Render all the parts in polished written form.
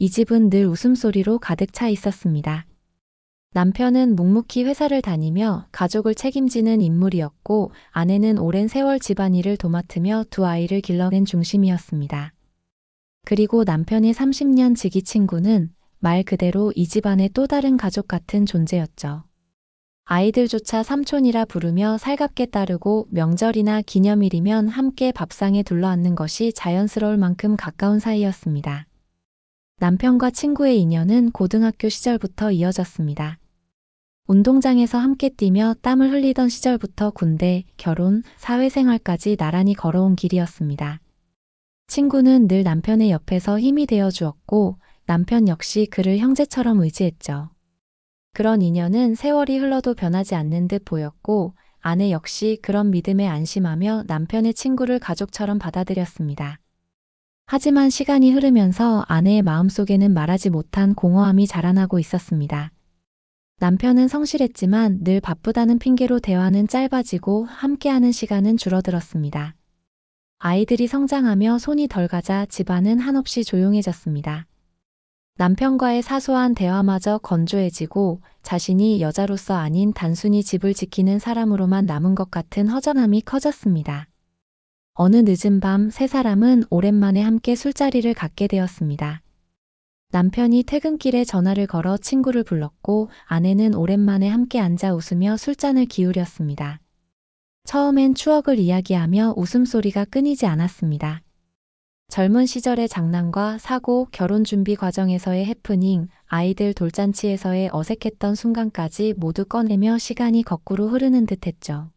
이 집은 늘 웃음소리로 가득 차 있었습니다. 남편은 묵묵히 회사를 다니며 가족을 책임지는 인물이었고 아내는 오랜 세월 집안일을 도맡으며 두 아이를 길러낸 중심이었습니다. 그리고 남편의 30년 지기 친구는 말 그대로 이 집안의 또 다른 가족 같은 존재였죠. 아이들조차 삼촌이라 부르며 살갑게 따르고 명절이나 기념일이면 함께 밥상에 둘러앉는 것이 자연스러울 만큼 가까운 사이였습니다. 남편과 친구의 인연은 고등학교 시절부터 이어졌습니다. 운동장에서 함께 뛰며 땀을 흘리던 시절부터 군대, 결혼, 사회생활까지 나란히 걸어온 길이었습니다. 친구는 늘 남편의 옆에서 힘이 되어 주었고 남편 역시 그를 형제처럼 의지했죠. 그런 인연은 세월이 흘러도 변하지 않는 듯 보였고 아내 역시 그런 믿음에 안심하며 남편의 친구를 가족처럼 받아들였습니다. 하지만 시간이 흐르면서 아내의 마음속에는 말하지 못한 공허함이 자라나고 있었습니다. 남편은 성실했지만 늘 바쁘다는 핑계로 대화는 짧아지고 함께하는 시간은 줄어들었습니다. 아이들이 성장하며 손이 덜 가자 집안은 한없이 조용해졌습니다. 남편과의 사소한 대화마저 건조해지고 자신이 여자로서 아닌 단순히 집을 지키는 사람으로만 남은 것 같은 허전함이 커졌습니다. 어느 늦은 밤 세 사람은 오랜만에 함께 술자리를 갖게 되었습니다. 남편이 퇴근길에 전화를 걸어 친구를 불렀고 아내는 오랜만에 함께 앉아 웃으며 술잔을 기울였습니다. 처음엔 추억을 이야기하며 웃음소리가 끊이지 않았습니다. 젊은 시절의 장난과 사고, 결혼 준비 과정에서의 해프닝, 아이들 돌잔치에서의 어색했던 순간까지 모두 꺼내며 시간이 거꾸로 흐르는 듯했죠.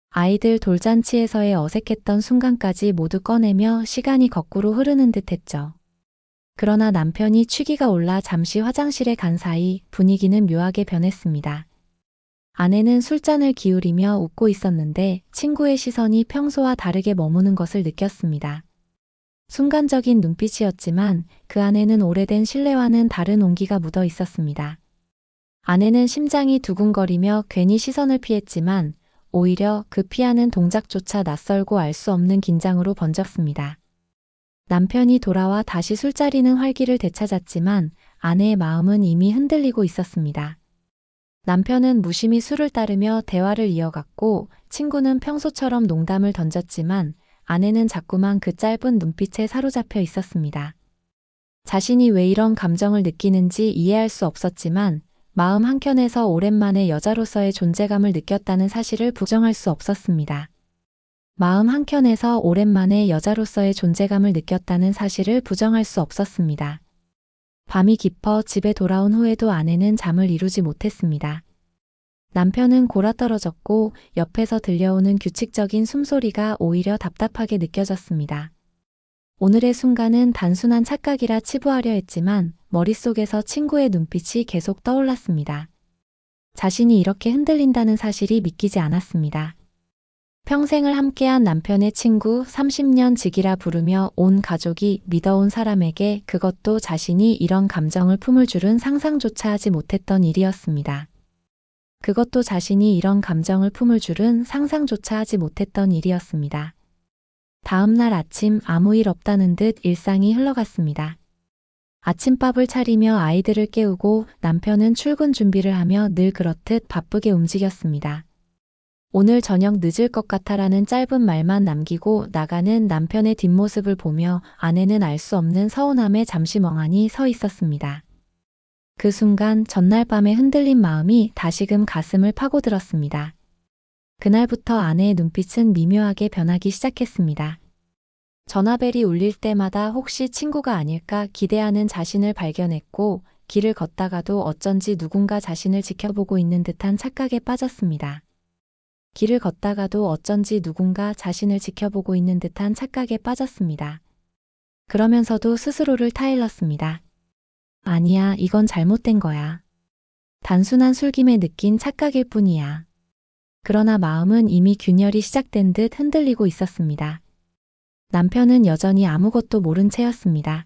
아이들 돌잔치에서의 어색했던 순간까지 모두 꺼내며 시간이 거꾸로 흐르는 듯했죠. 그러나 남편이 취기가 올라 잠시 화장실에 간 사이 분위기는 묘하게 변했습니다. 아내는 술잔을 기울이며 웃고 있었는데 친구의 시선이 평소와 다르게 머무는 것을 느꼈습니다. 순간적인 눈빛이었지만 그 안에는 오래된 신뢰와는 다른 온기가 묻어 있었습니다. 아내는 심장이 두근거리며 괜히 시선을 피했지만 오히려 그 피하는 동작조차 낯설고 알 수 없는 긴장으로 번졌습니다. 남편이 돌아와 다시 술자리는 활기를 되찾았지만 아내의 마음은 이미 흔들리고 있었습니다. 남편은 무심히 술을 따르며 대화를 이어갔고 친구는 평소처럼 농담을 던졌지만 아내는 자꾸만 그 짧은 눈빛에 사로잡혀 있었습니다. 자신이 왜 이런 감정을 느끼는지 이해할 수 없었지만 마음 한켠에서 오랜만에 여자로서의 존재감을 느꼈다는 사실을 부정할 수 없었습니다. 마음 한켠에서 오랜만에 여자로서의 존재감을 느꼈다는 사실을 부정할 수 없었습니다. 밤이 깊어 집에 돌아온 후에도 아내는 잠을 이루지 못했습니다. 남편은 골아떨어졌고 옆에서 들려오는 규칙적인 숨소리가 오히려 답답하게 느껴졌습니다. 오늘의 순간은 단순한 착각이라 치부하려 했지만 머릿속에서 친구의 눈빛이 계속 떠올랐습니다. 자신이 이렇게 흔들린다는 사실이 믿기지 않았습니다. 평생을 함께한 남편의 친구 30년 지기라 부르며 온 가족이 믿어온 사람에게 그것도 자신이 이런 감정을 품을 줄은 상상조차 하지 못했던 일이었습니다. 그것도 자신이 이런 감정을 품을 줄은 상상조차 하지 못했던 일이었습니다. 다음 날 아침 아무 일 없다는 듯 일상이 흘러갔습니다. 아침밥을 차리며 아이들을 깨우고 남편은 출근 준비를 하며 늘 그렇듯 바쁘게 움직였습니다. 오늘 저녁 늦을 것 같아라는 짧은 말만 남기고 나가는 남편의 뒷모습을 보며 아내는 알 수 없는 서운함에 잠시 멍하니 서 있었습니다. 그 순간 전날 밤에 흔들린 마음이 다시금 가슴을 파고들었습니다. 그날부터 아내의 눈빛은 미묘하게 변하기 시작했습니다. 전화벨이 울릴 때마다 혹시 친구가 아닐까 기대하는 자신을 발견했고 길을 걷다가도 어쩐지 누군가 자신을 지켜보고 있는 듯한 착각에 빠졌습니다. 길을 걷다가도 어쩐지 누군가 자신을 지켜보고 있는 듯한 착각에 빠졌습니다. 그러면서도 스스로를 타일렀습니다. 아니야, 이건 잘못된 거야. 단순한 술김에 느낀 착각일 뿐이야. 그러나 마음은 이미 균열이 시작된 듯 흔들리고 있었습니다. 남편은 여전히 아무것도 모른 채였습니다.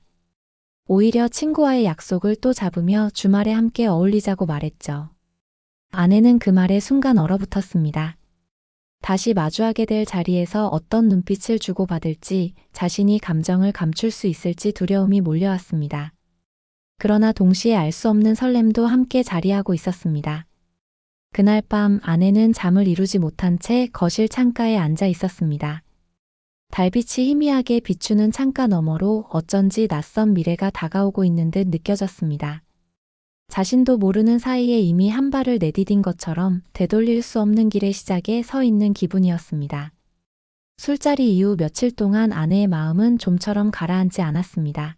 오히려 친구와의 약속을 또 잡으며 주말에 함께 어울리자고 말했죠. 아내는 그 말에 순간 얼어붙었습니다. 다시 마주하게 될 자리에서 어떤 눈빛을 주고받을지, 자신이 감정을 감출 수 있을지 두려움이 몰려왔습니다. 그러나 동시에 알 수 없는 설렘도 함께 자리하고 있었습니다. 그날 밤 아내는 잠을 이루지 못한 채 거실 창가에 앉아 있었습니다. 달빛이 희미하게 비추는 창가 너머로 어쩐지 낯선 미래가 다가오고 있는 듯 느껴졌습니다. 자신도 모르는 사이에 이미 한 발을 내디딘 것처럼 되돌릴 수 없는 길의 시작에 서 있는 기분이었습니다. 술자리 이후 며칠 동안 아내의 마음은 좀처럼 가라앉지 않았습니다.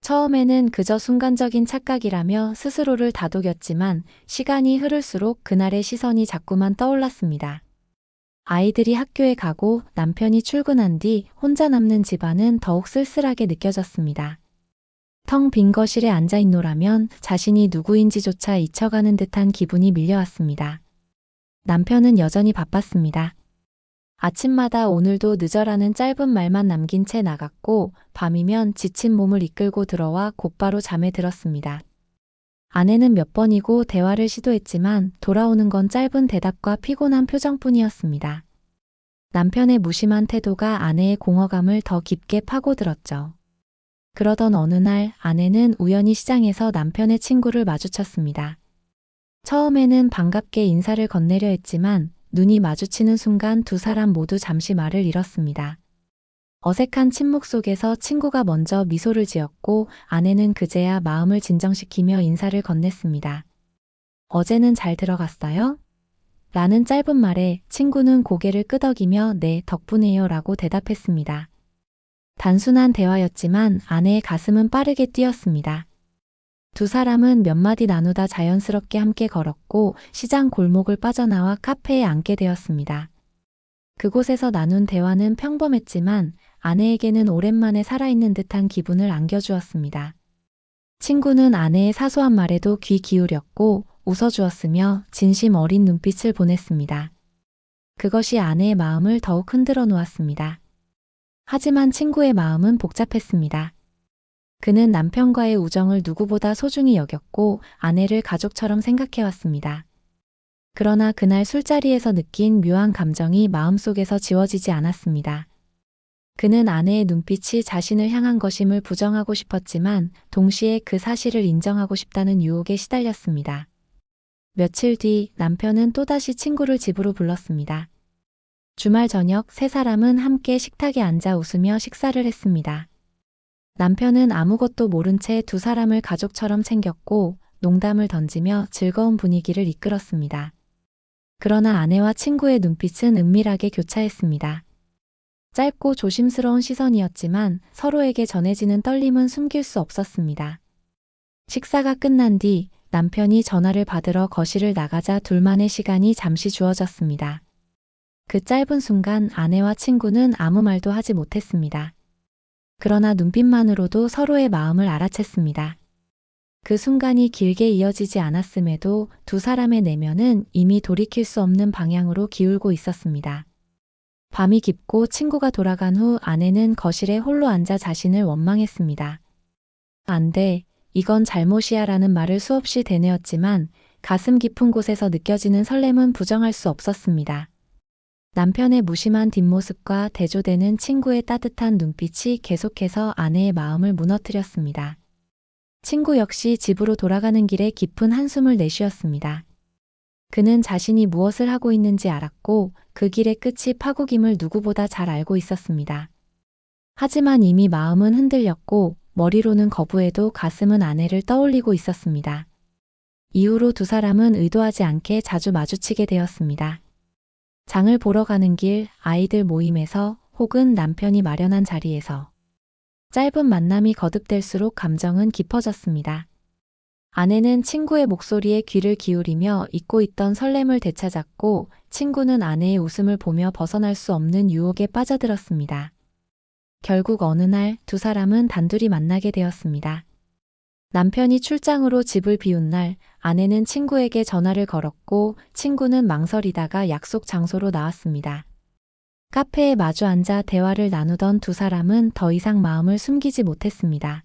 처음에는 그저 순간적인 착각이라며 스스로를 다독였지만 시간이 흐를수록 그날의 시선이 자꾸만 떠올랐습니다. 아이들이 학교에 가고 남편이 출근한 뒤 혼자 남는 집안은 더욱 쓸쓸하게 느껴졌습니다. 텅 빈 거실에 앉아 있노라면 자신이 누구인지조차 잊혀가는 듯한 기분이 밀려왔습니다. 남편은 여전히 바빴습니다. 아침마다 오늘도 늦어라는 짧은 말만 남긴 채 나갔고 밤이면 지친 몸을 이끌고 들어와 곧바로 잠에 들었습니다. 아내는 몇 번이고 대화를 시도했지만 돌아오는 건 짧은 대답과 피곤한 표정뿐이었습니다. 남편의 무심한 태도가 아내의 공허감을 더 깊게 파고들었죠. 그러던 어느 날 아내는 우연히 시장에서 남편의 친구를 마주쳤습니다. 처음에는 반갑게 인사를 건네려 했지만 눈이 마주치는 순간 두 사람 모두 잠시 말을 잃었습니다. 어색한 침묵 속에서 친구가 먼저 미소를 지었고 아내는 그제야 마음을 진정시키며 인사를 건넸습니다. 어제는 잘 들어갔어요? 라는 짧은 말에 친구는 고개를 끄덕이며 네, 덕분에요 라고 대답했습니다. 단순한 대화였지만 아내의 가슴은 빠르게 뛰었습니다. 두 사람은 몇 마디 나누다 자연스럽게 함께 걸었고 시장 골목을 빠져나와 카페에 앉게 되었습니다. 그곳에서 나눈 대화는 평범했지만 아내에게는 오랜만에 살아있는 듯한 기분을 안겨주었습니다. 친구는 아내의 사소한 말에도 귀 기울였고 웃어주었으며 진심 어린 눈빛을 보냈습니다. 그것이 아내의 마음을 더욱 흔들어 놓았습니다. 하지만 친구의 마음은 복잡했습니다. 그는 남편과의 우정을 누구보다 소중히 여겼고 아내를 가족처럼 생각해왔습니다. 그러나 그날 술자리에서 느낀 묘한 감정이 마음속에서 지워지지 않았습니다. 그는 아내의 눈빛이 자신을 향한 것임을 부정하고 싶었지만 동시에 그 사실을 인정하고 싶다는 유혹에 시달렸습니다. 며칠 뒤 남편은 또다시 친구를 집으로 불렀습니다. 주말 저녁 세 사람은 함께 식탁에 앉아 웃으며 식사를 했습니다. 남편은 아무것도 모른 채 두 사람을 가족처럼 챙겼고 농담을 던지며 즐거운 분위기를 이끌었습니다. 그러나 아내와 친구의 눈빛은 은밀하게 교차했습니다. 짧고 조심스러운 시선이었지만 서로에게 전해지는 떨림은 숨길 수 없었습니다. 식사가 끝난 뒤 남편이 전화를 받으러 거실을 나가자 둘만의 시간이 잠시 주어졌습니다. 그 짧은 순간 아내와 친구는 아무 말도 하지 못했습니다. 그러나 눈빛만으로도 서로의 마음을 알아챘습니다. 그 순간이 길게 이어지지 않았음에도 두 사람의 내면은 이미 돌이킬 수 없는 방향으로 기울고 있었습니다. 밤이 깊고 친구가 돌아간 후 아내는 거실에 홀로 앉아 자신을 원망했습니다. 안 돼, 이건 잘못이야 라는 말을 수없이 되뇌었지만 가슴 깊은 곳에서 느껴지는 설렘은 부정할 수 없었습니다. 남편의 무심한 뒷모습과 대조되는 친구의 따뜻한 눈빛이 계속해서 아내의 마음을 무너뜨렸습니다. 친구 역시 집으로 돌아가는 길에 깊은 한숨을 내쉬었습니다. 그는 자신이 무엇을 하고 있는지 알았고 그 길의 끝이 파국임을 누구보다 잘 알고 있었습니다. 하지만 이미 마음은 흔들렸고 머리로는 거부해도 가슴은 아내를 떠올리고 있었습니다. 이후로 두 사람은 의도하지 않게 자주 마주치게 되었습니다. 장을 보러 가는 길, 아이들 모임에서 혹은 남편이 마련한 자리에서 짧은 만남이 거듭될수록 감정은 깊어졌습니다. 아내는 친구의 목소리에 귀를 기울이며 잊고 있던 설렘을 되찾았고 친구는 아내의 웃음을 보며 벗어날 수 없는 유혹에 빠져들었습니다. 결국 어느 날 두 사람은 단둘이 만나게 되었습니다. 남편이 출장으로 집을 비운 날 아내는 친구에게 전화를 걸었고 친구는 망설이다가 약속 장소로 나왔습니다. 카페에 마주 앉아 대화를 나누던 두 사람은 더 이상 마음을 숨기지 못했습니다.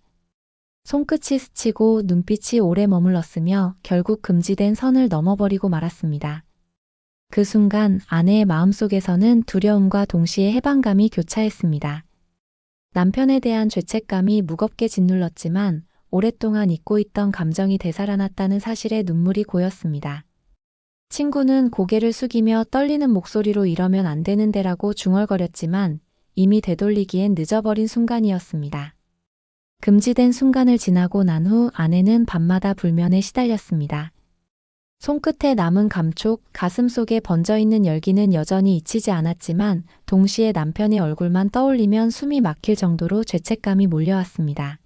손끝이 스치고 눈빛이 오래 머물렀으며 결국 금지된 선을 넘어버리고 말았습니다. 그 순간 아내의 마음속에서는 두려움과 동시에 해방감이 교차했습니다. 남편에 대한 죄책감이 무겁게 짓눌렀지만 오랫동안 잊고 있던 감정이 되살아났다는 사실에 눈물이 고였습니다. 친구는 고개를 숙이며 떨리는 목소리로 이러면 안 되는데라고 중얼거렸지만 이미 되돌리기엔 늦어버린 순간이었습니다. 금지된 순간을 지나고 난 후 아내는 밤마다 불면에 시달렸습니다. 손끝에 남은 감촉, 가슴속에 번져있는 열기는 여전히 잊히지 않았지만 동시에 남편의 얼굴만 떠올리면 숨이 막힐 정도로 죄책감이 몰려왔습니다.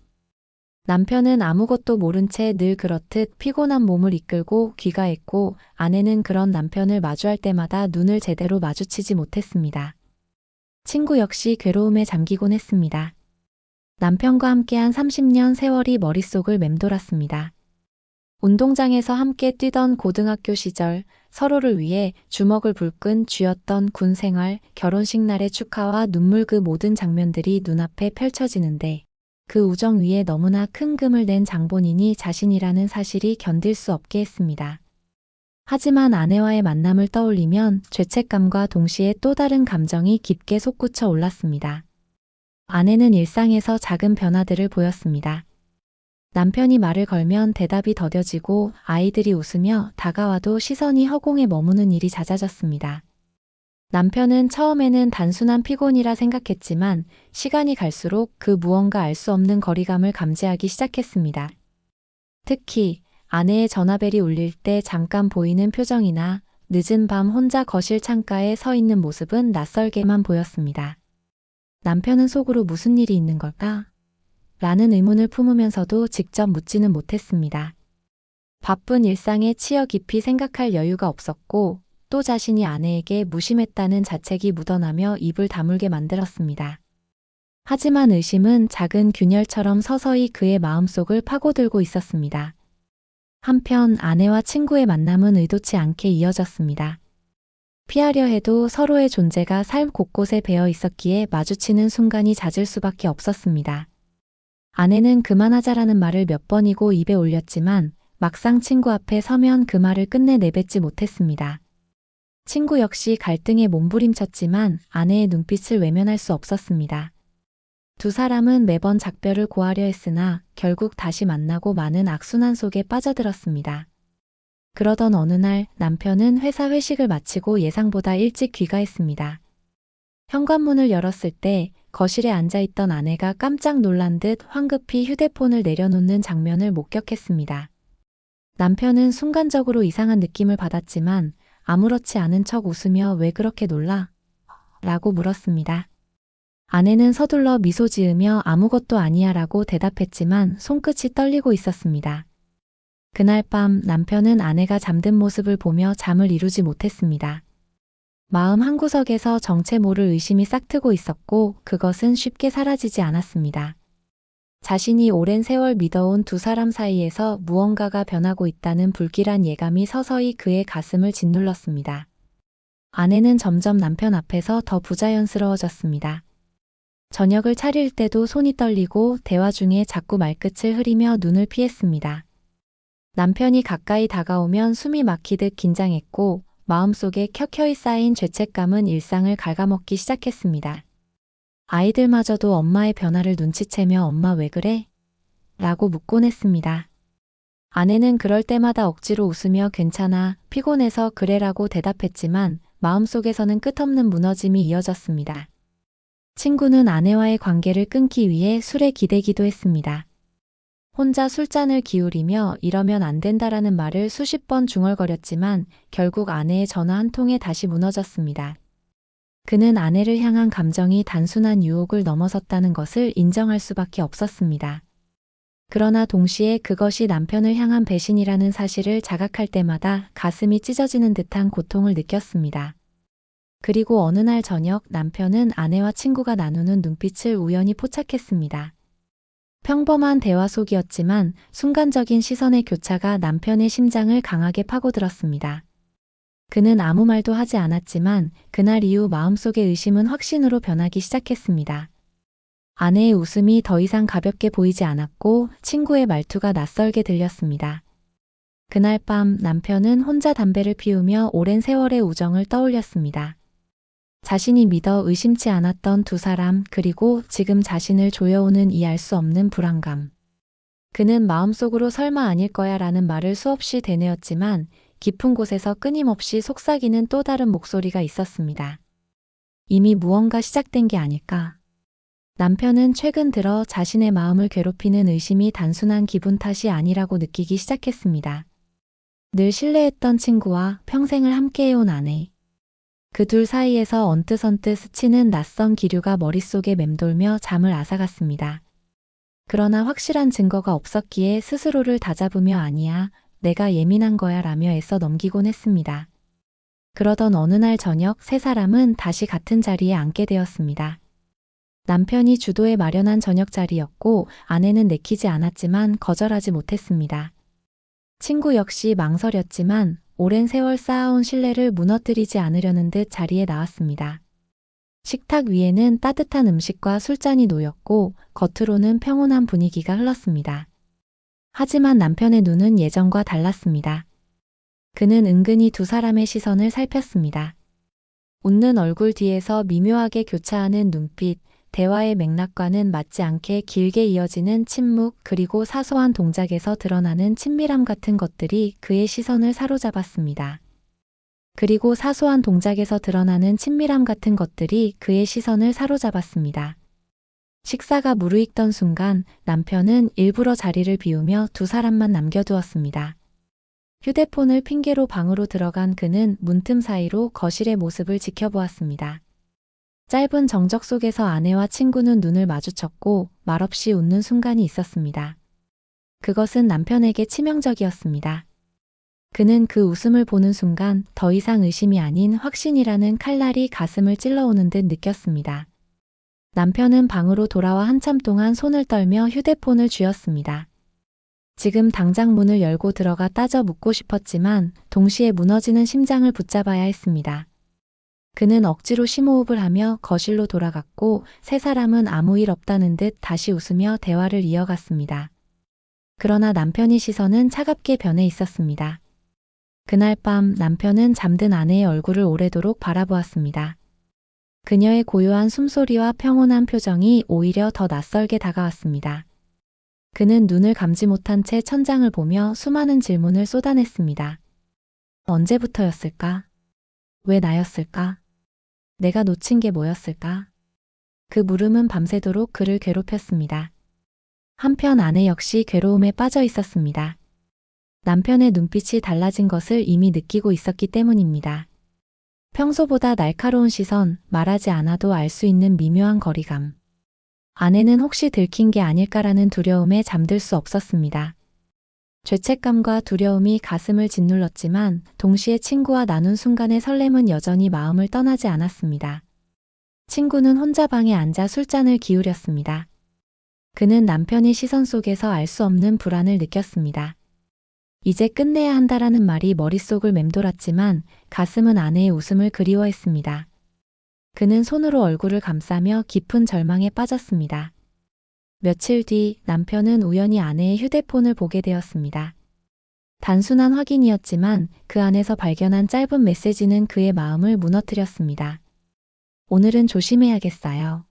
남편은 아무것도 모른 채 늘 그렇듯 피곤한 몸을 이끌고 귀가했고 아내는 그런 남편을 마주할 때마다 눈을 제대로 마주치지 못했습니다. 친구 역시 괴로움에 잠기곤 했습니다. 남편과 함께한 30년 세월이 머릿속을 맴돌았습니다. 운동장에서 함께 뛰던 고등학교 시절, 서로를 위해 주먹을 불끈 쥐었던 군 생활, 결혼식 날의 축하와 눈물 그 모든 장면들이 눈앞에 펼쳐지는데 그 우정 위에 너무나 큰 금을 낸 장본인이 자신이라는 사실이 견딜 수 없게 했습니다. 하지만 아내와의 만남을 떠올리면 죄책감과 동시에 또 다른 감정이 깊게 솟구쳐 올랐습니다. 아내는 일상에서 작은 변화들을 보였습니다. 남편이 말을 걸면 대답이 더뎌지고 아이들이 웃으며 다가와도 시선이 허공에 머무는 일이 잦아졌습니다. 남편은 처음에는 단순한 피곤이라 생각했지만 시간이 갈수록 그 무언가 알 수 없는 거리감을 감지하기 시작했습니다. 특히 아내의 전화벨이 울릴 때 잠깐 보이는 표정이나 늦은 밤 혼자 거실 창가에 서 있는 모습은 낯설게만 보였습니다. 남편은 속으로 무슨 일이 있는 걸까? 라는 의문을 품으면서도 직접 묻지는 못했습니다. 바쁜 일상에 치여 깊이 생각할 여유가 없었고 또 자신이 아내에게 무심했다는 자책이 묻어나며 입을 다물게 만들었습니다. 하지만 의심은 작은 균열처럼 서서히 그의 마음속을 파고들고 있었습니다. 한편 아내와 친구의 만남은 의도치 않게 이어졌습니다. 피하려 해도 서로의 존재가 삶 곳곳에 배어 있었기에 마주치는 순간이 잦을 수밖에 없었습니다. 아내는 그만하자라는 말을 몇 번이고 입에 올렸지만 막상 친구 앞에 서면 그 말을 끝내 내뱉지 못했습니다. 친구 역시 갈등에 몸부림쳤지만 아내의 눈빛을 외면할 수 없었습니다. 두 사람은 매번 작별을 고하려 했으나 결국 다시 만나고 많은 악순환 속에 빠져들었습니다. 그러던 어느 날 남편은 회사 회식을 마치고 예상보다 일찍 귀가했습니다. 현관문을 열었을 때 거실에 앉아있던 아내가 깜짝 놀란 듯 황급히 휴대폰을 내려놓는 장면을 목격했습니다. 남편은 순간적으로 이상한 느낌을 받았지만 아무렇지 않은 척 웃으며 왜 그렇게 놀라? 라고 물었습니다. 아내는 서둘러 미소 지으며 아무것도 아니야 라고 대답했지만 손끝이 떨리고 있었습니다. 그날 밤 남편은 아내가 잠든 모습을 보며 잠을 이루지 못했습니다. 마음 한구석에서 정체 모를 의심이 싹트고 있었고 그것은 쉽게 사라지지 않았습니다. 자신이 오랜 세월 믿어온 두 사람 사이에서 무언가가 변하고 있다는 불길한 예감이 서서히 그의 가슴을 짓눌렀습니다. 아내는 점점 남편 앞에서 더 부자연스러워졌습니다. 저녁을 차릴 때도 손이 떨리고 대화 중에 자꾸 말끝을 흐리며 눈을 피했습니다. 남편이 가까이 다가오면 숨이 막히듯 긴장했고 마음속에 켜켜이 쌓인 죄책감은 일상을 갉아먹기 시작했습니다. 아이들마저도 엄마의 변화를 눈치채며 엄마 왜 그래? 라고 묻곤 했습니다. 아내는 그럴 때마다 억지로 웃으며 괜찮아, 피곤해서 그래라고 대답했지만 마음속에서는 끝없는 무너짐이 이어졌습니다. 친구는 아내와의 관계를 끊기 위해 술에 기대기도 했습니다. 혼자 술잔을 기울이며 이러면 안 된다라는 말을 수십 번 중얼거렸지만 결국 아내의 전화 한 통에 다시 무너졌습니다. 그는 아내를 향한 감정이 단순한 유혹을 넘어섰다는 것을 인정할 수밖에 없었습니다. 그러나 동시에 그것이 남편을 향한 배신이라는 사실을 자각할 때마다 가슴이 찢어지는 듯한 고통을 느꼈습니다. 그리고 어느 날 저녁 남편은 아내와 친구가 나누는 눈빛을 우연히 포착했습니다. 평범한 대화 속이었지만 순간적인 시선의 교차가 남편의 심장을 강하게 파고들었습니다. 그는 아무 말도 하지 않았지만 그날 이후 마음속의 의심은 확신으로 변하기 시작했습니다. 아내의 웃음이 더 이상 가볍게 보이지 않았고 친구의 말투가 낯설게 들렸습니다. 그날 밤 남편은 혼자 담배를 피우며 오랜 세월의 우정을 떠올렸습니다. 자신이 믿어 의심치 않았던 두 사람 그리고 지금 자신을 조여오는 이 알 수 없는 불안감. 그는 마음속으로 설마 아닐 거야 라는 말을 수없이 되뇌었지만 깊은 곳에서 끊임없이 속삭이는 또 다른 목소리가 있었습니다. 이미 무언가 시작된 게 아닐까. 남편은 최근 들어 자신의 마음을 괴롭히는 의심이 단순한 기분 탓이 아니라고 느끼기 시작했습니다. 늘 신뢰했던 친구와 평생을 함께해온 아내. 그 둘 사이에서 언뜻언뜻 스치는 낯선 기류가 머릿속에 맴돌며 잠을 앗아갔습니다. 그러나 확실한 증거가 없었기에 스스로를 다잡으며 아니야, 내가 예민한 거야 라며 애써 넘기곤 했습니다. 그러던 어느 날 저녁 세 사람은 다시 같은 자리에 앉게 되었습니다. 남편이 주도해 마련한 저녁 자리였고 아내는 내키지 않았지만 거절하지 못했습니다. 친구 역시 망설였지만 오랜 세월 쌓아온 신뢰를 무너뜨리지 않으려는 듯 자리에 나왔습니다. 식탁 위에는 따뜻한 음식과 술잔이 놓였고 겉으로는 평온한 분위기가 흘렀습니다. 하지만 남편의 눈은 예전과 달랐습니다. 그는 은근히 두 사람의 시선을 살폈습니다. 웃는 얼굴 뒤에서 미묘하게 교차하는 눈빛, 대화의 맥락과는 맞지 않게 길게 이어지는 침묵, 그리고 사소한 동작에서 드러나는 친밀함 같은 것들이 그의 시선을 사로잡았습니다. 식사가 무르익던 순간 남편은 일부러 자리를 비우며 두 사람만 남겨두었습니다. 휴대폰을 핑계로 방으로 들어간 그는 문틈 사이로 거실의 모습을 지켜보았습니다. 짧은 정적 속에서 아내와 친구는 눈을 마주쳤고 말없이 웃는 순간이 있었습니다. 그것은 남편에게 치명적이었습니다. 그는 그 웃음을 보는 순간 더 이상 의심이 아닌 확신이라는 칼날이 가슴을 찔러오는 듯 느꼈습니다. 남편은 방으로 돌아와 한참 동안 손을 떨며 휴대폰을 쥐었습니다. 지금 당장 문을 열고 들어가 따져 묻고 싶었지만 동시에 무너지는 심장을 붙잡아야 했습니다. 그는 억지로 심호흡을 하며 거실로 돌아갔고 세 사람은 아무 일 없다는 듯 다시 웃으며 대화를 이어갔습니다. 그러나 남편의 시선은 차갑게 변해 있었습니다. 그날 밤 남편은 잠든 아내의 얼굴을 오래도록 바라보았습니다. 그녀의 고요한 숨소리와 평온한 표정이 오히려 더 낯설게 다가왔습니다. 그는 눈을 감지 못한 채 천장을 보며 수많은 질문을 쏟아냈습니다. 언제부터였을까? 왜 나였을까? 내가 놓친 게 뭐였을까? 그 물음은 밤새도록 그를 괴롭혔습니다. 한편 아내 역시 괴로움에 빠져 있었습니다. 남편의 눈빛이 달라진 것을 이미 느끼고 있었기 때문입니다. 평소보다 날카로운 시선, 말하지 않아도 알 수 있는 미묘한 거리감. 아내는 혹시 들킨 게 아닐까라는 두려움에 잠들 수 없었습니다. 죄책감과 두려움이 가슴을 짓눌렀지만 동시에 친구와 나눈 순간의 설렘은 여전히 마음을 떠나지 않았습니다. 친구는 혼자 방에 앉아 술잔을 기울였습니다. 그는 남편의 시선 속에서 알 수 없는 불안을 느꼈습니다. 이제 끝내야 한다라는 말이 머릿속을 맴돌았지만 가슴은 아내의 웃음을 그리워했습니다. 그는 손으로 얼굴을 감싸며 깊은 절망에 빠졌습니다. 며칠 뒤 남편은 우연히 아내의 휴대폰을 보게 되었습니다. 단순한 확인이었지만 그 안에서 발견한 짧은 메시지는 그의 마음을 무너뜨렸습니다. 오늘은 조심해야겠어요.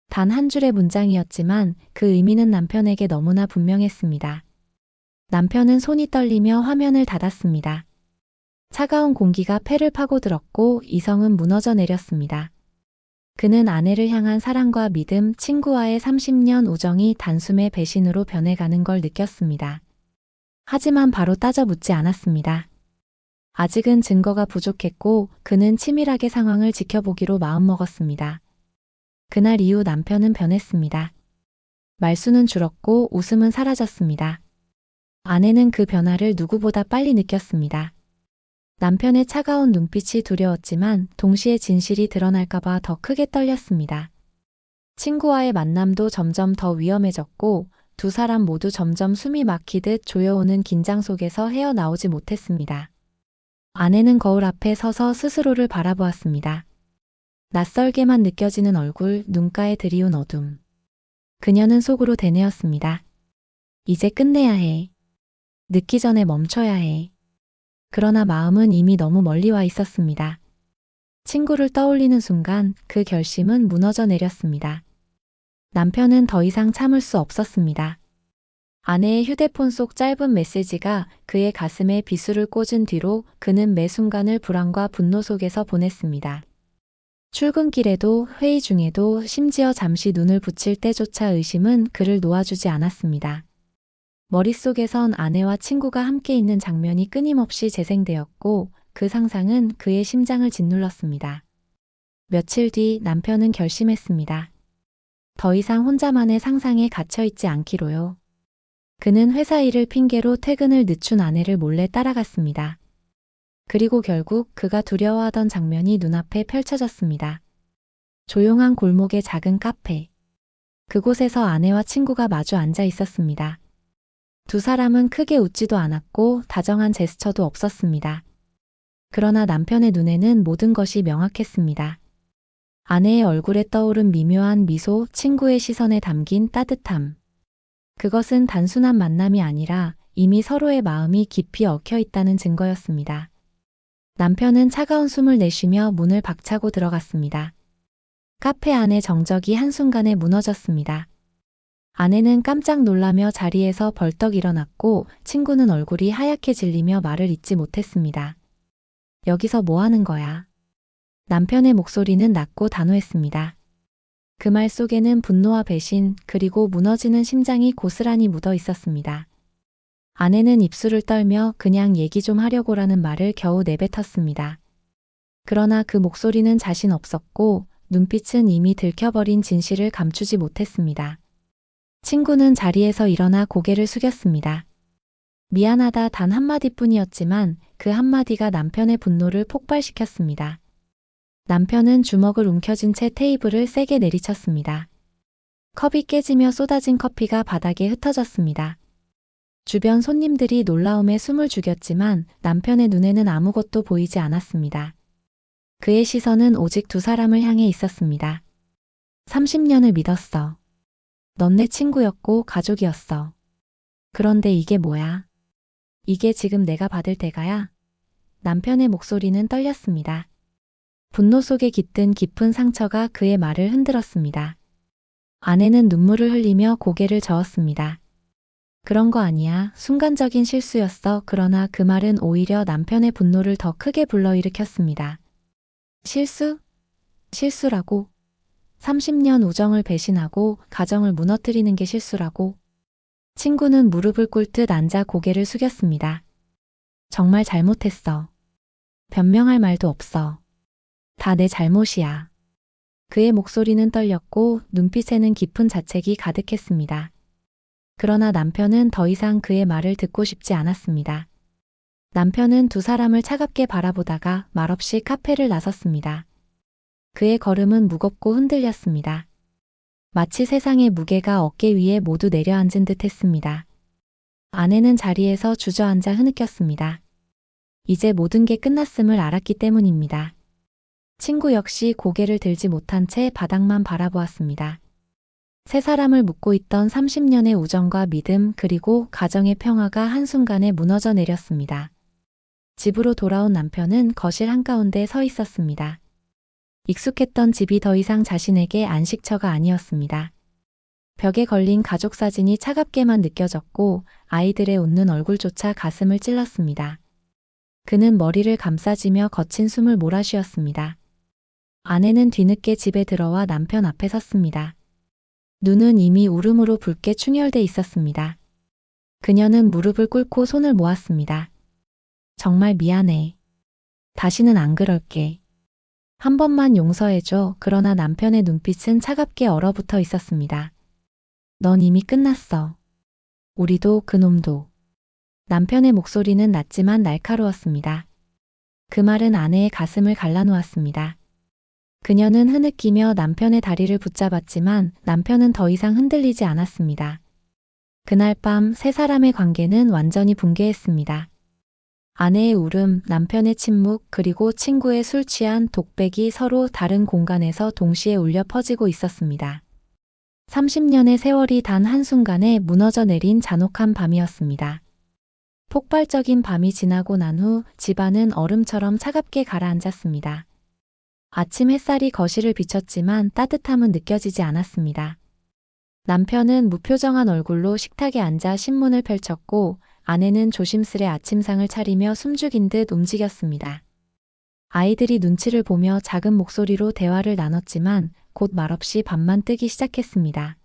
단 한 줄의 문장이었지만 그 의미는 남편에게 너무나 분명했습니다. 남편은 손이 떨리며 화면을 닫았습니다. 차가운 공기가 폐를 파고들었고 이성은 무너져 내렸습니다. 그는 아내를 향한 사랑과 믿음, 친구와의 30년 우정이 단숨에 배신으로 변해가는 걸 느꼈습니다. 하지만 바로 따져 묻지 않았습니다. 아직은 증거가 부족했고 그는 치밀하게 상황을 지켜보기로 마음먹었습니다. 그날 이후 남편은 변했습니다. 말수는 줄었고 웃음은 사라졌습니다. 아내는 그 변화를 누구보다 빨리 느꼈습니다. 남편의 차가운 눈빛이 두려웠지만 동시에 진실이 드러날까봐 더 크게 떨렸습니다. 친구와의 만남도 점점 더 위험해졌고 두 사람 모두 점점 숨이 막히듯 조여오는 긴장 속에서 헤어나오지 못했습니다. 아내는 거울 앞에 서서 스스로를 바라보았습니다. 낯설게만 느껴지는 얼굴, 눈가에 드리운 어둠. 그녀는 속으로 되뇌었습니다. 이제 끝내야 해. 늦기 전에 멈춰야 해. 그러나 마음은 이미 너무 멀리 와 있었습니다. 친구를 떠올리는 순간 그 결심은 무너져 내렸습니다. 남편은 더 이상 참을 수 없었습니다. 아내의 휴대폰 속 짧은 메시지가 그의 가슴에 비수를 꽂은 뒤로 그는 매 순간을 불안과 분노 속에서 보냈습니다. 출근길에도 회의 중에도 심지어 잠시 눈을 붙일 때조차 의심은 그를 놓아주지 않았습니다. 머릿속에선 아내와 친구가 함께 있는 장면이 끊임없이 재생되었고 그 상상은 그의 심장을 짓눌렀습니다. 며칠 뒤 남편은 결심했습니다. 더 이상 혼자만의 상상에 갇혀있지 않기로요. 그는 회사 일을 핑계로 퇴근을 늦춘 아내를 몰래 따라갔습니다. 그리고 결국 그가 두려워하던 장면이 눈앞에 펼쳐졌습니다. 조용한 골목의 작은 카페. 그곳에서 아내와 친구가 마주 앉아 있었습니다. 두 사람은 크게 웃지도 않았고 다정한 제스처도 없었습니다. 그러나 남편의 눈에는 모든 것이 명확했습니다. 아내의 얼굴에 떠오른 미묘한 미소, 친구의 시선에 담긴 따뜻함. 그것은 단순한 만남이 아니라 이미 서로의 마음이 깊이 얽혀 있다는 증거였습니다. 남편은 차가운 숨을 내쉬며 문을 박차고 들어갔습니다. 카페 안의 정적이 한순간에 무너졌습니다. 아내는 깜짝 놀라며 자리에서 벌떡 일어났고 친구는 얼굴이 하얗게 질리며 말을 잇지 못했습니다. 여기서 뭐 하는 거야? 남편의 목소리는 낮고 단호했습니다. 그 말 속에는 분노와 배신 그리고 무너지는 심장이 고스란히 묻어 있었습니다. 아내는 입술을 떨며 그냥 얘기 좀 하려고라는 말을 겨우 내뱉었습니다. 그러나 그 목소리는 자신 없었고 눈빛은 이미 들켜버린 진실을 감추지 못했습니다. 친구는 자리에서 일어나 고개를 숙였습니다. 미안하다 단 한마디뿐이었지만 그 한마디가 남편의 분노를 폭발시켰습니다. 남편은 주먹을 움켜쥔 채 테이블을 세게 내리쳤습니다. 컵이 깨지며 쏟아진 커피가 바닥에 흩어졌습니다. 주변 손님들이 놀라움에 숨을 죽였지만 남편의 눈에는 아무것도 보이지 않았습니다. 그의 시선은 오직 두 사람을 향해 있었습니다. 30년을 믿었어. 넌 내 친구였고 가족이었어. 그런데 이게 뭐야? 이게 지금 내가 받을 대가야? 남편의 목소리는 떨렸습니다. 분노 속에 깃든 깊은 상처가 그의 말을 흔들었습니다. 아내는 눈물을 흘리며 고개를 저었습니다. 그런 거 아니야. 순간적인 실수였어. 그러나 그 말은 오히려 남편의 분노를 더 크게 불러일으켰습니다. 실수? 실수라고? 30년 우정을 배신하고 가정을 무너뜨리는 게 실수라고? 친구는 무릎을 꿇듯 앉아 고개를 숙였습니다. 정말 잘못했어. 변명할 말도 없어. 다 내 잘못이야. 그의 목소리는 떨렸고 눈빛에는 깊은 자책이 가득했습니다. 그러나 남편은 더 이상 그의 말을 듣고 싶지 않았습니다. 남편은 두 사람을 차갑게 바라보다가 말없이 카페를 나섰습니다. 그의 걸음은 무겁고 흔들렸습니다. 마치 세상의 무게가 어깨 위에 모두 내려앉은 듯 했습니다. 아내는 자리에서 주저앉아 흐느꼈습니다. 이제 모든 게 끝났음을 알았기 때문입니다. 친구 역시 고개를 들지 못한 채 바닥만 바라보았습니다. 세 사람을 묶고 있던 30년의 우정과 믿음 그리고 가정의 평화가 한순간에 무너져 내렸습니다. 집으로 돌아온 남편은 거실 한가운데 서 있었습니다. 익숙했던 집이 더 이상 자신에게 안식처가 아니었습니다. 벽에 걸린 가족 사진이 차갑게만 느껴졌고 아이들의 웃는 얼굴조차 가슴을 찔렀습니다. 그는 머리를 감싸지며 거친 숨을 몰아쉬었습니다. 아내는 뒤늦게 집에 들어와 남편 앞에 섰습니다. 눈은 이미 울음으로 붉게 충혈돼 있었습니다. 그녀는 무릎을 꿇고 손을 모았습니다. 정말 미안해. 다시는 안 그럴게. 한 번만 용서해줘. 그러나 남편의 눈빛은 차갑게 얼어붙어 있었습니다. 넌 이미 끝났어. 우리도 그놈도. 남편의 목소리는 낮지만 날카로웠습니다. 그 말은 아내의 가슴을 갈라놓았습니다. 그녀는 흐느끼며 남편의 다리를 붙잡았지만 남편은 더 이상 흔들리지 않았습니다. 그날 밤 세 사람의 관계는 완전히 붕괴했습니다. 아내의 울음, 남편의 침묵, 그리고 친구의 술 취한 독백이 서로 다른 공간에서 동시에 울려 퍼지고 있었습니다. 30년의 세월이 단 한순간에 무너져 내린 잔혹한 밤이었습니다. 폭발적인 밤이 지나고 난 후 집안은 얼음처럼 차갑게 가라앉았습니다. 아침 햇살이 거실을 비췄지만 따뜻함은 느껴지지 않았습니다. 남편은 무표정한 얼굴로 식탁에 앉아 신문을 펼쳤고 아내는 조심스레 아침상을 차리며 숨죽인 듯 움직였습니다. 아이들이 눈치를 보며 작은 목소리로 대화를 나눴지만 곧 말없이 밥만 뜨기 시작했습니다.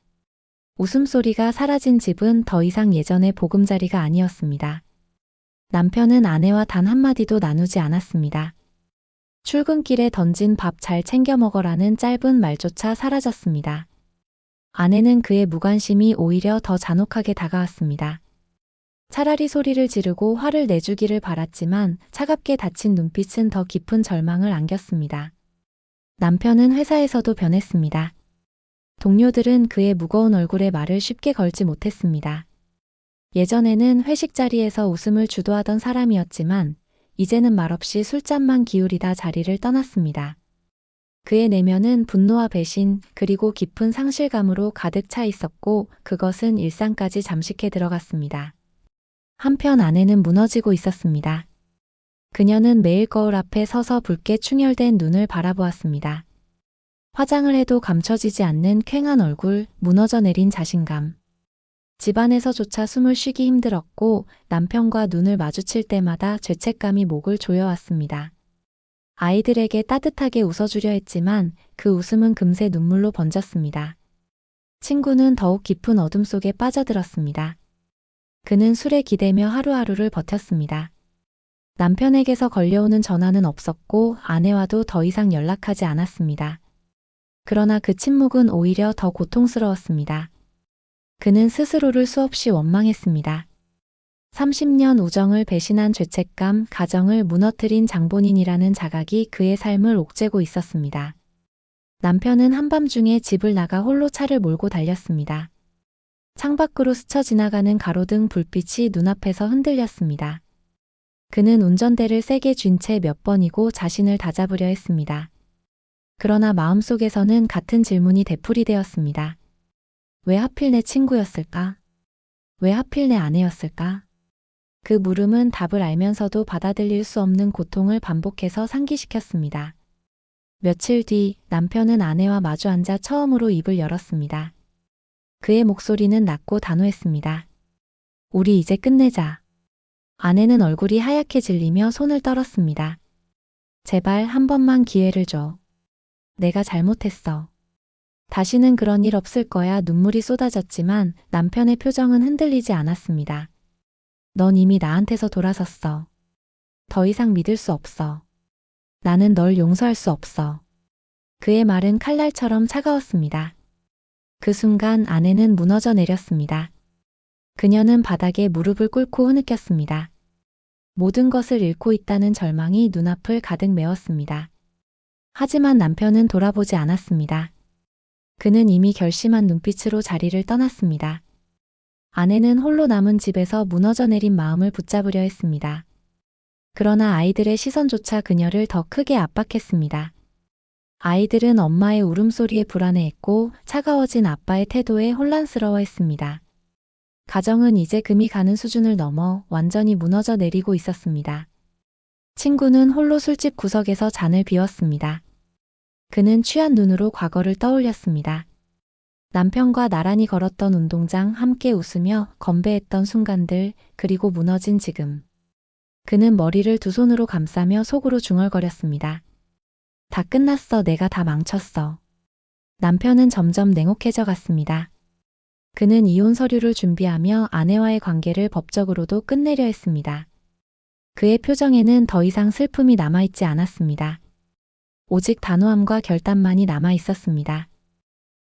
웃음소리가 사라진 집은 더 이상 예전의 보금자리가 아니었습니다. 남편은 아내와 단 한마디도 나누지 않았습니다. 출근길에 던진 밥 잘 챙겨 먹어라는 짧은 말조차 사라졌습니다. 아내는 그의 무관심이 오히려 더 잔혹하게 다가왔습니다. 차라리 소리를 지르고 화를 내주기를 바랐지만 차갑게 닫힌 눈빛은 더 깊은 절망을 안겼습니다. 남편은 회사에서도 변했습니다. 동료들은 그의 무거운 얼굴에 말을 쉽게 걸지 못했습니다. 예전에는 회식 자리에서 웃음을 주도하던 사람이었지만 이제는 말없이 술잔만 기울이다 자리를 떠났습니다. 그의 내면은 분노와 배신 그리고 깊은 상실감으로 가득 차 있었고 그것은 일상까지 잠식해 들어갔습니다. 한편 아내는 무너지고 있었습니다. 그녀는 매일 거울 앞에 서서 붉게 충혈된 눈을 바라보았습니다. 화장을 해도 감춰지지 않는 퀭한 얼굴, 무너져 내린 자신감. 집안에서조차 숨을 쉬기 힘들었고 남편과 눈을 마주칠 때마다 죄책감이 목을 조여왔습니다. 아이들에게 따뜻하게 웃어주려 했지만 그 웃음은 금세 눈물로 번졌습니다. 친구는 더욱 깊은 어둠 속에 빠져들었습니다. 그는 술에 기대며 하루하루를 버텼습니다. 남편에게서 걸려오는 전화는 없었고 아내와도 더 이상 연락하지 않았습니다. 그러나 그 침묵은 오히려 더 고통스러웠습니다. 그는 스스로를 수없이 원망했습니다. 30년 우정을 배신한 죄책감, 가정을 무너뜨린 장본인이라는 자각이 그의 삶을 옥죄고 있었습니다. 남편은 한밤중에 집을 나가 홀로 차를 몰고 달렸습니다. 창밖으로 스쳐 지나가는 가로등 불빛이 눈앞에서 흔들렸습니다. 그는 운전대를 세게 쥔 채 몇 번이고 자신을 다잡으려 했습니다. 그러나 마음속에서는 같은 질문이 되풀이되었습니다. 왜 하필 내 친구였을까? 왜 하필 내 아내였을까? 그 물음은 답을 알면서도 받아들일 수 없는 고통을 반복해서 상기시켰습니다. 며칠 뒤 남편은 아내와 마주 앉아 처음으로 입을 열었습니다. 그의 목소리는 낮고 단호했습니다. 우리 이제 끝내자. 아내는 얼굴이 하얗게 질리며 손을 떨었습니다. 제발 한 번만 기회를 줘. 내가 잘못했어. 다시는 그런 일 없을 거야. 눈물이 쏟아졌지만 남편의 표정은 흔들리지 않았습니다. 넌 이미 나한테서 돌아섰어. 더 이상 믿을 수 없어. 나는 널 용서할 수 없어. 그의 말은 칼날처럼 차가웠습니다. 그 순간 아내는 무너져 내렸습니다. 그녀는 바닥에 무릎을 꿇고 흐느꼈습니다. 모든 것을 잃고 있다는 절망이 눈앞을 가득 메웠습니다. 하지만 남편은 돌아보지 않았습니다. 그는 이미 결심한 눈빛으로 자리를 떠났습니다. 아내는 홀로 남은 집에서 무너져 내린 마음을 붙잡으려 했습니다. 그러나 아이들의 시선조차 그녀를 더 크게 압박했습니다. 아이들은 엄마의 울음소리에 불안해했고 차가워진 아빠의 태도에 혼란스러워했습니다. 가정은 이제 금이 가는 수준을 넘어 완전히 무너져 내리고 있었습니다. 친구는 홀로 술집 구석에서 잔을 비웠습니다. 그는 취한 눈으로 과거를 떠올렸습니다. 남편과 나란히 걸었던 운동장, 함께 웃으며 건배했던 순간들, 그리고 무너진 지금. 그는 머리를 두 손으로 감싸며 속으로 중얼거렸습니다. 다 끝났어. 내가 다 망쳤어. 남편은 점점 냉혹해져 갔습니다. 그는 이혼 서류를 준비하며 아내와의 관계를 법적으로도 끝내려 했습니다. 그의 표정에는 더 이상 슬픔이 남아있지 않았습니다. 오직 단호함과 결단만이 남아 있었습니다.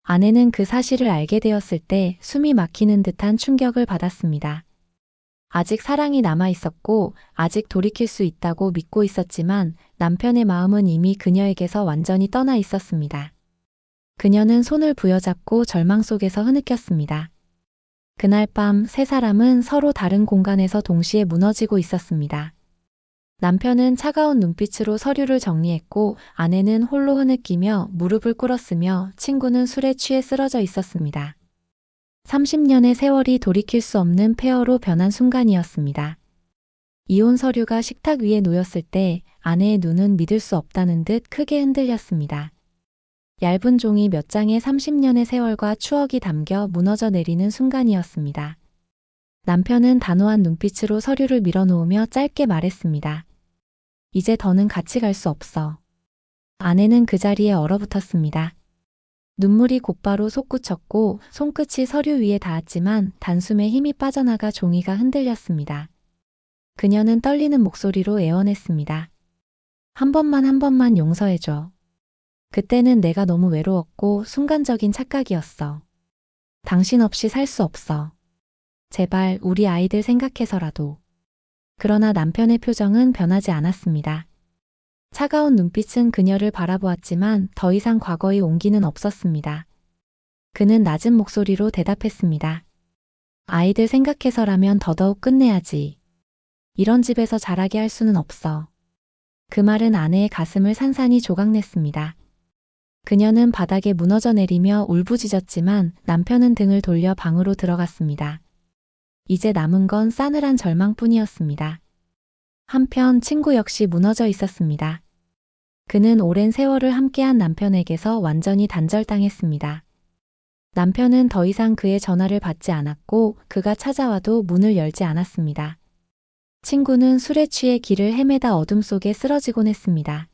아내는 그 사실을 알게 되었을 때 숨이 막히는 듯한 충격을 받았습니다. 아직 사랑이 남아 있었고 아직 돌이킬 수 있다고 믿고 있었지만 남편의 마음은 이미 그녀에게서 완전히 떠나 있었습니다. 그녀는 손을 부여잡고 절망 속에서 흐느꼈습니다. 그날 밤 세 사람은 서로 다른 공간에서 동시에 무너지고 있었습니다. 남편은 차가운 눈빛으로 서류를 정리했고 아내는 홀로 흐느끼며 무릎을 꿇었으며 친구는 술에 취해 쓰러져 있었습니다. 30년의 세월이 돌이킬 수 없는 폐허로 변한 순간이었습니다. 이혼 서류가 식탁 위에 놓였을 때 아내의 눈은 믿을 수 없다는 듯 크게 흔들렸습니다. 얇은 종이 몇 장에 30년의 세월과 추억이 담겨 무너져 내리는 순간이었습니다. 남편은 단호한 눈빛으로 서류를 밀어놓으며 짧게 말했습니다. 이제 더는 같이 갈 수 없어. 아내는 그 자리에 얼어붙었습니다. 눈물이 곧바로 솟구쳤고 손끝이 서류 위에 닿았지만 단숨에 힘이 빠져나가 종이가 흔들렸습니다. 그녀는 떨리는 목소리로 애원했습니다. 한 번만 용서해줘. 그때는 내가 너무 외로웠고 순간적인 착각이었어. 당신 없이 살 수 없어. 제발 우리 아이들 생각해서라도. 그러나 남편의 표정은 변하지 않았습니다. 차가운 눈빛은 그녀를 바라보았지만 더 이상 과거의 온기는 없었습니다. 그는 낮은 목소리로 대답했습니다. 아이들 생각해서라면 더더욱 끝내야지. 이런 집에서 자라게 할 수는 없어. 그 말은 아내의 가슴을 산산이 조각냈습니다. 그녀는 바닥에 무너져 내리며 울부짖었지만 남편은 등을 돌려 방으로 들어갔습니다. 이제 남은 건 싸늘한 절망뿐이었습니다. 한편 친구 역시 무너져 있었습니다. 그는 오랜 세월을 함께한 남편에게서 완전히 단절당했습니다. 남편은 더 이상 그의 전화를 받지 않았고 그가 찾아와도 문을 열지 않았습니다. 친구는 술에 취해 길을 헤매다 어둠 속에 쓰러지곤 했습니다.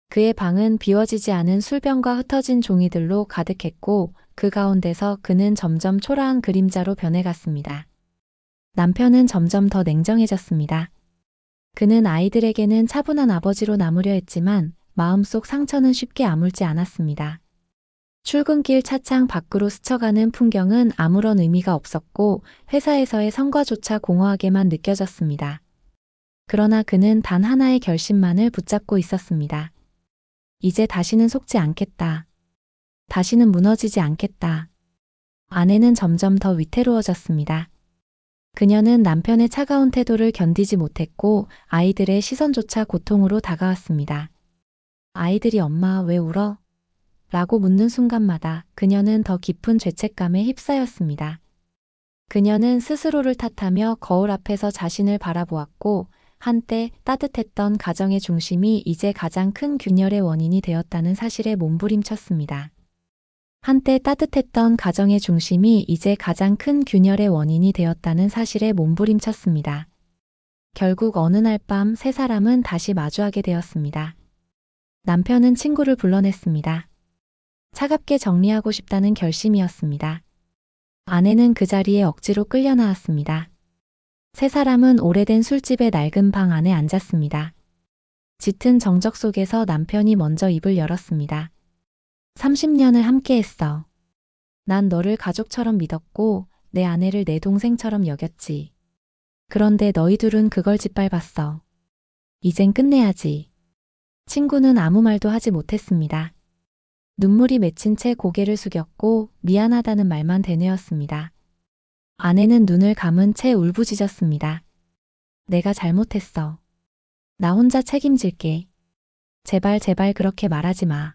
그의 방은 비워지지 않은 술병과 흩어진 종이들로 가득했고 그 가운데서 그는 점점 초라한 그림자로 변해갔습니다. 남편은 점점 더 냉정해졌습니다. 그는 아이들에게는 차분한 아버지로 남으려 했지만 마음속 상처는 쉽게 아물지 않았습니다. 출근길 차창 밖으로 스쳐가는 풍경은 아무런 의미가 없었고 회사에서의 성과조차 공허하게만 느껴졌습니다. 그러나 그는 단 하나의 결심만을 붙잡고 있었습니다. 이제 다시는 속지 않겠다. 다시는 무너지지 않겠다. 아내는 점점 더 위태로워졌습니다. 그녀는 남편의 차가운 태도를 견디지 못했고 아이들의 시선조차 고통으로 다가왔습니다. 아이들이 엄마 왜 울어? 라고 묻는 순간마다 그녀는 더 깊은 죄책감에 휩싸였습니다. 그녀는 스스로를 탓하며 거울 앞에서 자신을 바라보았고 한때 따뜻했던 가정의 중심이 이제 가장 큰 균열의 원인이 되었다는 사실에 몸부림쳤습니다. 한때 따뜻했던 가정의 중심이 이제 가장 큰 균열의 원인이 되었다는 사실에 몸부림쳤습니다. 결국 어느 날 밤 세 사람은 다시 마주하게 되었습니다. 남편은 친구를 불러냈습니다. 차갑게 정리하고 싶다는 결심이었습니다. 아내는 그 자리에 억지로 끌려 나왔습니다. 세 사람은 오래된 술집의 낡은 방 안에 앉았습니다. 짙은 정적 속에서 남편이 먼저 입을 열었습니다. 30년을 함께했어. 난 너를 가족처럼 믿었고 내 아내를 내 동생처럼 여겼지. 그런데 너희 둘은 그걸 짓밟았어. 이젠 끝내야지. 친구는 아무 말도 하지 못했습니다. 눈물이 맺힌 채 고개를 숙였고 미안하다는 말만 되뇌었습니다. 아내는 눈을 감은 채 울부짖었습니다. 내가 잘못했어. 나 혼자 책임질게. 제발 그렇게 말하지 마.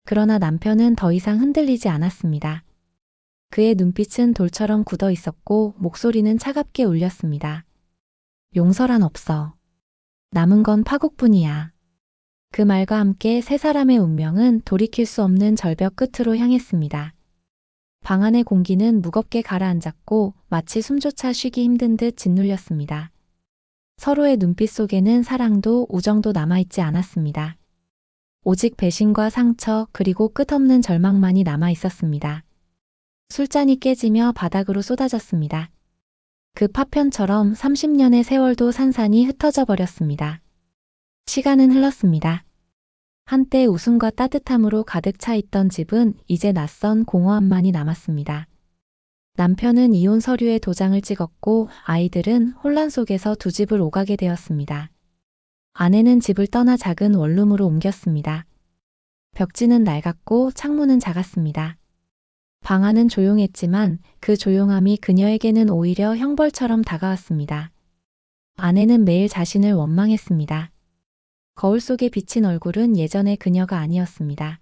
그러나 남편은 더 이상 흔들리지 않았습니다. 그의 눈빛은 돌처럼 굳어 있었고 목소리는 차갑게 울렸습니다. 용서란 없어. 남은 건 파국뿐이야. 그 말과 함께 세 사람의 운명은 돌이킬 수 없는 절벽 끝으로 향했습니다. 방 안의 공기는 무겁게 가라앉았고 마치 숨조차 쉬기 힘든 듯 짓눌렸습니다. 서로의 눈빛 속에는 사랑도 우정도 남아있지 않았습니다. 오직 배신과 상처 그리고 끝없는 절망만이 남아 있었습니다. 술잔이 깨지며 바닥으로 쏟아졌습니다. 그 파편처럼 30년의 세월도 산산이 흩어져 버렸습니다. 시간은 흘렀습니다. 한때 웃음과 따뜻함으로 가득 차 있던 집은 이제 낯선 공허함만이 남았습니다. 남편은 이혼 서류에 도장을 찍었고 아이들은 혼란 속에서 두 집을 오가게 되었습니다. 아내는 집을 떠나 작은 원룸으로 옮겼습니다. 벽지는 낡았고 창문은 작았습니다. 방 안은 조용했지만 그 조용함이 그녀에게는 오히려 형벌처럼 다가왔습니다. 아내는 매일 자신을 원망했습니다. 거울 속에 비친 얼굴은 예전의 그녀가 아니었습니다.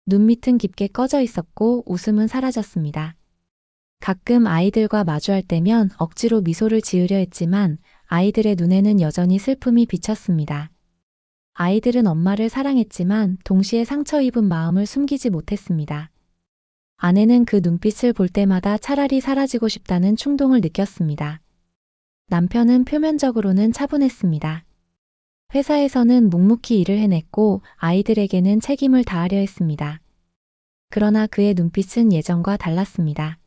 눈밑은 깊게 꺼져 있었고 웃음은 사라졌습니다. 가끔 아이들과 마주할 때면 억지로 미소를 지으려 했지만 아이들의 눈에는 여전히 슬픔이 비쳤습니다. 아이들은 엄마를 사랑했지만 동시에 상처 입은 마음을 숨기지 못했습니다. 아내는 그 눈빛을 볼 때마다 차라리 사라지고 싶다는 충동을 느꼈습니다. 남편은 표면적으로는 차분했습니다. 회사에서는 묵묵히 일을 해냈고 아이들에게는 책임을 다하려 했습니다. 그러나 그의 눈빛은 예전과 달랐습니다.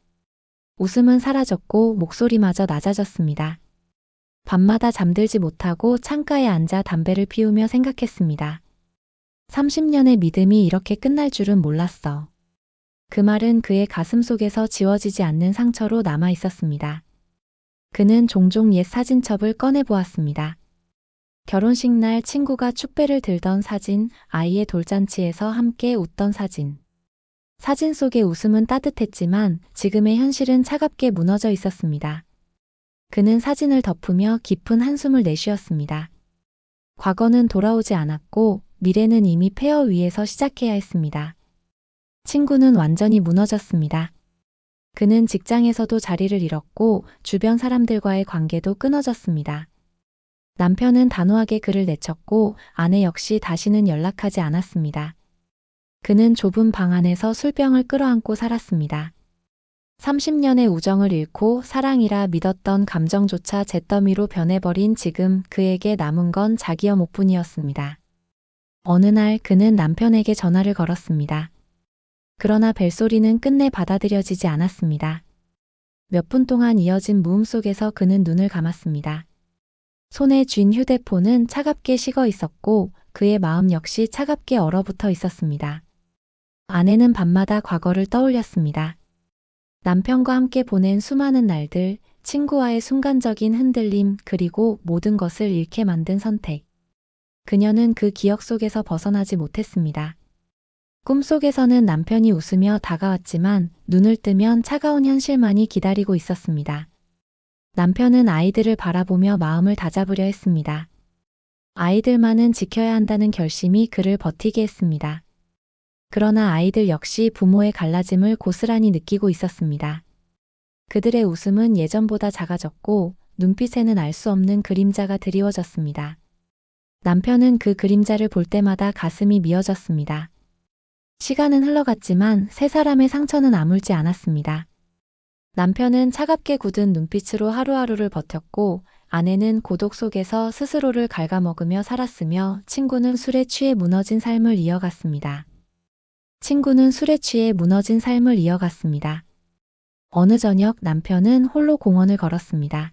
웃음은 사라졌고 목소리마저 낮아졌습니다. 밤마다 잠들지 못하고 창가에 앉아 담배를 피우며 생각했습니다. 30년의 믿음이 이렇게 끝날 줄은 몰랐어. 그 말은 그의 가슴 속에서 지워지지 않는 상처로 남아 있었습니다. 그는 종종 옛 사진첩을 꺼내보았습니다. 결혼식 날 친구가 축배를 들던 사진, 아이의 돌잔치에서 함께 웃던 사진. 사진 속의 웃음은 따뜻했지만 지금의 현실은 차갑게 무너져 있었습니다. 그는 사진을 덮으며 깊은 한숨을 내쉬었습니다. 과거는 돌아오지 않았고 미래는 이미 폐허 위에서 시작해야 했습니다. 친구는 완전히 무너졌습니다. 그는 직장에서도 자리를 잃었고 주변 사람들과의 관계도 끊어졌습니다. 남편은 단호하게 그를 내쳤고 아내 역시 다시는 연락하지 않았습니다. 그는 좁은 방 안에서 술병을 끌어안고 살았습니다. 30년의 우정을 잃고 사랑이라 믿었던 감정조차 잿더미로 변해버린 지금 그에게 남은 건 자기 혐오뿐이었습니다. 어느 날 그는 남편에게 전화를 걸었습니다. 그러나 벨소리는 끝내 받아들여지지 않았습니다. 몇 분 동안 이어진 무음 속에서 그는 눈을 감았습니다. 손에 쥔 휴대폰은 차갑게 식어 있었고 그의 마음 역시 차갑게 얼어붙어 있었습니다. 아내는 밤마다 과거를 떠올렸습니다. 남편과 함께 보낸 수많은 날들, 친구와의 순간적인 흔들림, 그리고 모든 것을 잃게 만든 선택. 그녀는 그 기억 속에서 벗어나지 못했습니다. 꿈속에서는 남편이 웃으며 다가왔지만 눈을 뜨면 차가운 현실만이 기다리고 있었습니다. 남편은 아이들을 바라보며 마음을 다잡으려 했습니다. 아이들만은 지켜야 한다는 결심이 그를 버티게 했습니다. 그러나 아이들 역시 부모의 갈라짐을 고스란히 느끼고 있었습니다. 그들의 웃음은 예전보다 작아졌고 눈빛에는 알 수 없는 그림자가 드리워졌습니다. 남편은 그 그림자를 볼 때마다 가슴이 미어졌습니다. 시간은 흘러갔지만 세 사람의 상처는 아물지 않았습니다. 남편은 차갑게 굳은 눈빛으로 하루하루를 버텼고 아내는 고독 속에서 스스로를 갉아먹으며 살았으며 친구는 술에 취해 무너진 삶을 이어갔습니다. 어느 저녁 남편은 홀로 공원을 걸었습니다.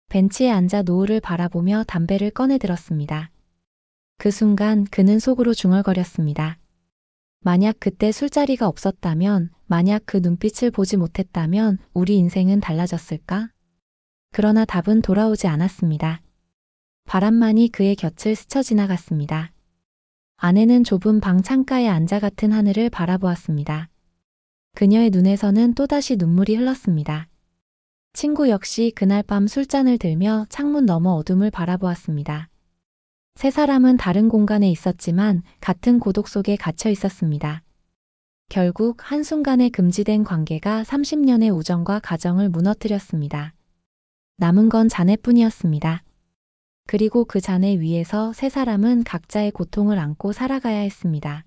벤치에 앉아 노을을 바라보며 담배를 꺼내 들었습니다. 그 순간 그는 속으로 중얼거렸습니다. 만약 그때 술자리가 없었다면, 만약 그 눈빛을 보지 못했다면 우리 인생은 달라졌을까? 그러나 답은 돌아오지 않았습니다. 바람만이 그의 곁을 스쳐 지나갔습니다. 아내는 좁은 방 창가에 앉아 같은 하늘을 바라보았습니다. 그녀의 눈에서는 또다시 눈물이 흘렀습니다. 친구 역시 그날 밤 술잔을 들며 창문 너머 어둠을 바라보았습니다. 세 사람은 다른 공간에 있었지만 같은 고독 속에 갇혀 있었습니다. 결국 한순간에 금지된 관계가 30년의 우정과 가정을 무너뜨렸습니다. 남은 건 잔해뿐이었습니다. 그리고 그 잔해 위에서 세 사람은 각자의 고통을 안고 살아가야 했습니다.